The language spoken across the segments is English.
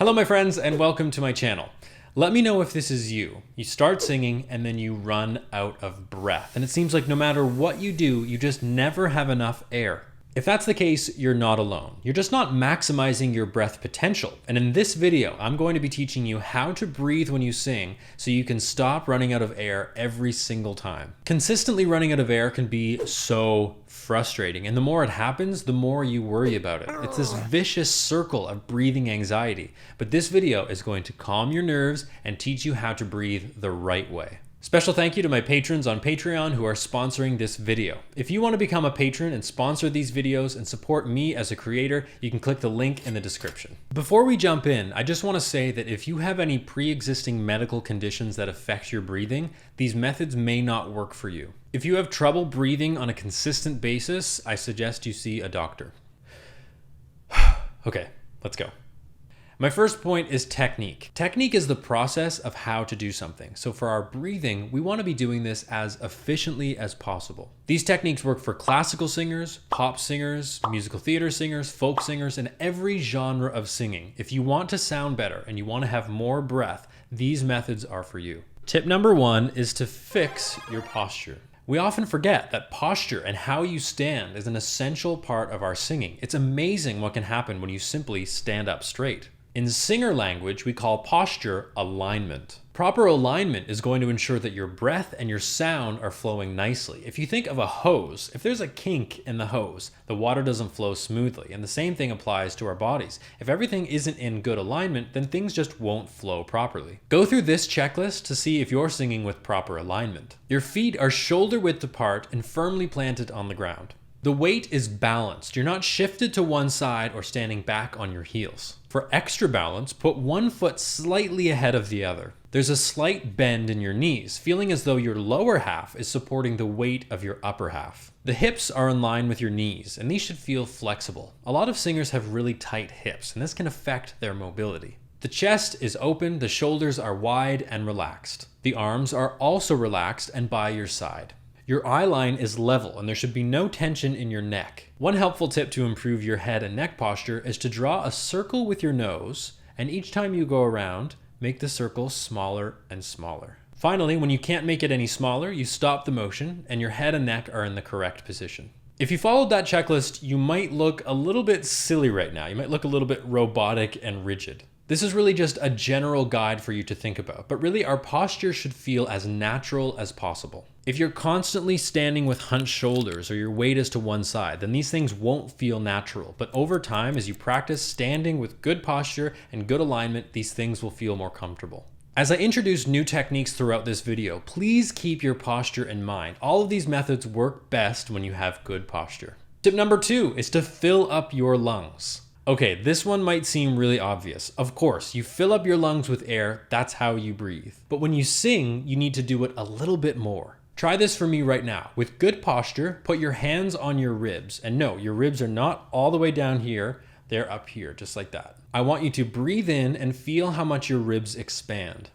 Hello my friends and welcome to my channel. Let me know if this is you. You start singing and then you run out of breath. And it seems like no matter what you do, you just never have enough air. If that's the case, you're not alone. You're just not maximizing your breath potential. And in this video, I'm going to be teaching you how to breathe when you sing so you can stop running out of air every single time. Consistently running out of air can be so frustrating. And the more it happens, the more you worry about it. It's this vicious circle of breathing anxiety. But this video is going to calm your nerves and teach you how to breathe the right way. Special thank you to my patrons on Patreon who are sponsoring this video. If you want to become a patron and sponsor these videos and support me as a creator, you can click the link in the description. Before we jump in, I just want to say that if you have any pre-existing medical conditions that affect your breathing, these methods may not work for you. If you have trouble breathing on a consistent basis, I suggest you see a doctor. Okay, let's go. My first point is technique. Technique is the process of how to do something. So for our breathing, we want to be doing this as efficiently as possible. These techniques work for classical singers, pop singers, musical theater singers, folk singers, and every genre of singing. If you want to sound better and you want to have more breath, these methods are for you. Tip number one is to fix your posture. We often forget that posture and how you stand is an essential part of our singing. It's amazing what can happen when you simply stand up straight. In singer language, we call posture alignment. Proper alignment is going to ensure that your breath and your sound are flowing nicely. If you think of a hose, if there's a kink in the hose, the water doesn't flow smoothly. And the same thing applies to our bodies. If everything isn't in good alignment, then things just won't flow properly. Go through this checklist to see if you're singing with proper alignment. Your feet are shoulder width apart and firmly planted on the ground. The weight is balanced. You're not shifted to one side or standing back on your heels. For extra balance, put one foot slightly ahead of the other. There's a slight bend in your knees, feeling as though your lower half is supporting the weight of your upper half. The hips are in line with your knees, and these should feel flexible. A lot of singers have really tight hips, and this can affect their mobility. The chest is open, the shoulders are wide and relaxed. The arms are also relaxed and by your side. Your eye line is level and there should be no tension in your neck. One helpful tip to improve your head and neck posture is to draw a circle with your nose, and each time you go around, make the circle smaller and smaller. Finally, when you can't make it any smaller, you stop the motion and your head and neck are in the correct position. If you followed that checklist, you might look a little bit silly right now. You might look a little bit robotic and rigid. This is really just a general guide for you to think about, but really our posture should feel as natural as possible. If you're constantly standing with hunched shoulders or your weight is to one side, then these things won't feel natural. But over time, as you practice standing with good posture and good alignment, these things will feel more comfortable. As I introduce new techniques throughout this video, please keep your posture in mind. All of these methods work best when you have good posture. Tip number two is to fill up your lungs. Okay, this one might seem really obvious. Of course, you fill up your lungs with air, that's how you breathe. But when you sing, you need to do it a little bit more. Try this for me right now. With good posture, put your hands on your ribs. And no, your ribs are not all the way down here, they're up here, just like that. I want you to breathe in and feel how much your ribs expand.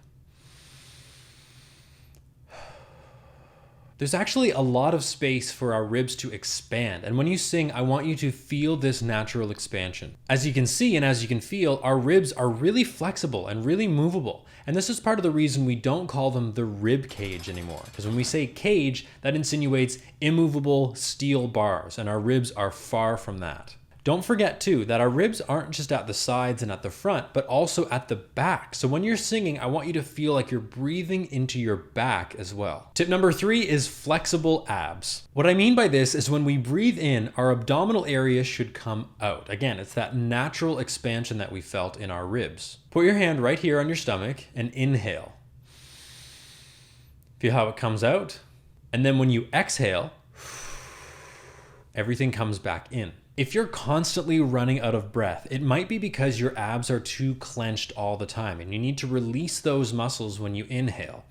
There's actually a lot of space for our ribs to expand. And when you sing, I want you to feel this natural expansion. As you can see and as you can feel, our ribs are really flexible and really movable. And this is part of the reason we don't call them the rib cage anymore. Because when we say cage, that insinuates immovable steel bars, and our ribs are far from that. Don't forget too that our ribs aren't just at the sides and at the front, but also at the back. So when you're singing, I want you to feel like you're breathing into your back as well. Tip number three is flexible abs. What I mean by this is when we breathe in, our abdominal area should come out. Again, it's that natural expansion that we felt in our ribs. Put your hand right here on your stomach and inhale. Feel how it comes out. And then when you exhale, everything comes back in. If you're constantly running out of breath, it might be because your abs are too clenched all the time and you need to release those muscles when you inhale.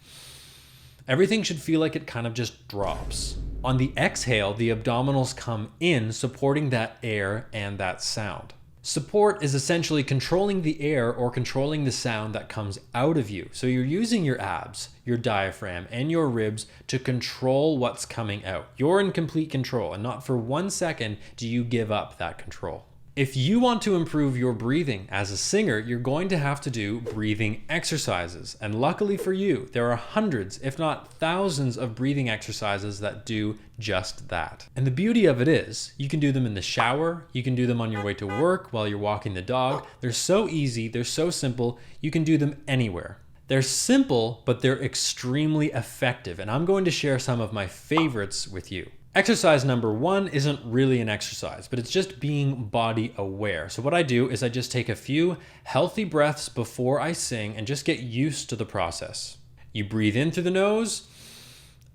Everything should feel like it kind of just drops. On the exhale, the abdominals come in, supporting that air and that sound. Support is essentially controlling the air or controlling the sound that comes out of you. So you're using your abs, your diaphragm, and your ribs to control what's coming out. You're in complete control, and not for 1 second do you give up that control. If you want to improve your breathing as a singer, you're going to have to do breathing exercises. And luckily for you, there are hundreds, if not thousands of breathing exercises that do just that. And the beauty of it is, you can do them in the shower, you can do them on your way to work while you're walking the dog. They're so easy, they're so simple, you can do them anywhere. They're simple, but they're extremely effective. And I'm going to share some of my favorites with you. Exercise number 1 isn't really an exercise, but it's just being body aware. So what I do is I just take a few healthy breaths before I sing and just get used to the process. You breathe in through the nose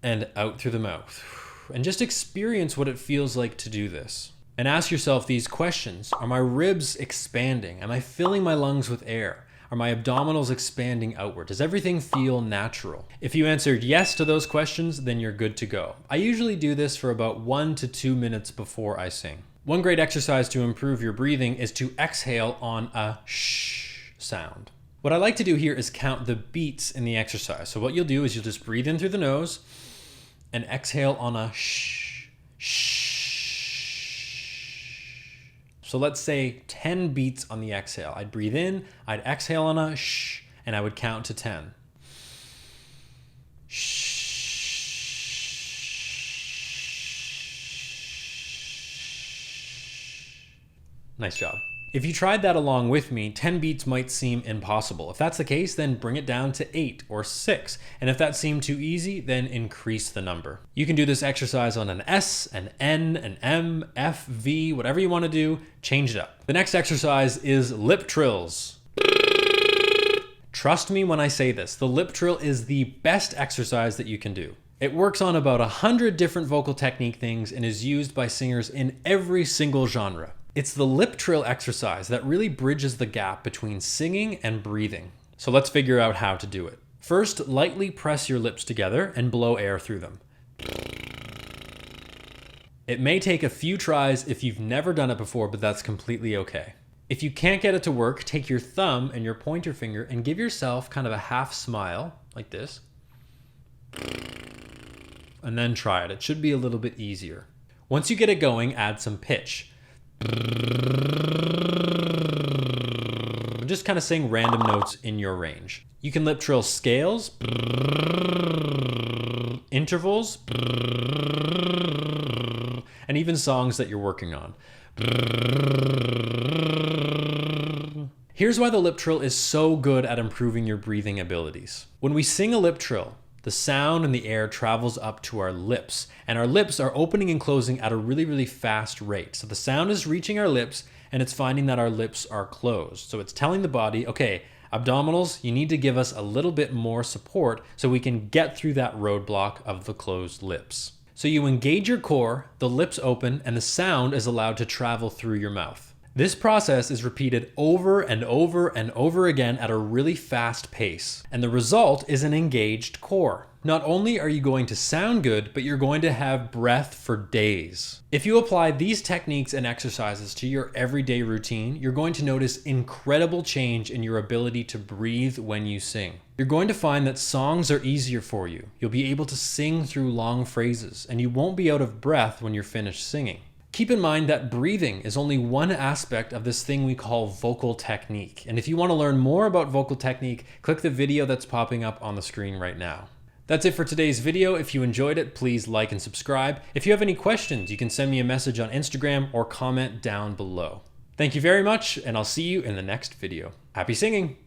and out through the mouth. And just experience what it feels like to do this. And ask yourself these questions. Are my ribs expanding? Am I filling my lungs with air? Are my abdominals expanding outward? Does everything feel natural? If you answered yes to those questions, then you're good to go. I usually do this for about 1 to 2 minutes before I sing. One great exercise to improve your breathing is to exhale on a shh sound. What I like to do here is count the beats in the exercise. So what you'll do is you'll just breathe in through the nose and exhale on a shh. So let's say 10 beats on the exhale. I'd breathe in, I'd exhale on a shh, and I would count to 10. Nice job. If you tried that along with me, 10 beats might seem impossible. If that's the case, then bring it down to 8 or 6. And if that seemed too easy, then increase the number. You can do this exercise on an S, an N, an M, F, V, whatever you want to do, change it up. The next exercise is lip trills. Trust me when I say this, the lip trill is the best exercise that you can do. It works on about 100 different vocal technique things and is used by singers in every single genre. It's the lip trill exercise that really bridges the gap between singing and breathing. So let's figure out how to do it. First, lightly press your lips together and blow air through them. It may take a few tries if you've never done it before, but that's completely okay. If you can't get it to work, take your thumb and your pointer finger and give yourself kind of a half smile, like this. And then try it. It should be a little bit easier. Once you get it going, add some pitch. Just kind of sing random notes in your range. You can lip trill scales, intervals, and even songs that you're working on. Here's why the lip trill is so good at improving your breathing abilities. When we sing a lip trill, the sound and the air travels up to our lips, and our lips are opening and closing at a really, really fast rate. So the sound is reaching our lips, and it's finding that our lips are closed. So it's telling the body, okay, abdominals, you need to give us a little bit more support so we can get through that roadblock of the closed lips. So you engage your core, the lips open, and the sound is allowed to travel through your mouth. This process is repeated over and over and over again at a really fast pace, and the result is an engaged core. Not only are you going to sound good, but you're going to have breath for days. If you apply these techniques and exercises to your everyday routine, you're going to notice incredible change in your ability to breathe when you sing. You're going to find that songs are easier for you. You'll be able to sing through long phrases, and you won't be out of breath when you're finished singing. Keep in mind that breathing is only one aspect of this thing we call vocal technique. And if you want to learn more about vocal technique, click the video that's popping up on the screen right now. That's it for today's video. If you enjoyed it, please like and subscribe. If you have any questions, you can send me a message on Instagram or comment down below. Thank you very much, and I'll see you in the next video. Happy singing!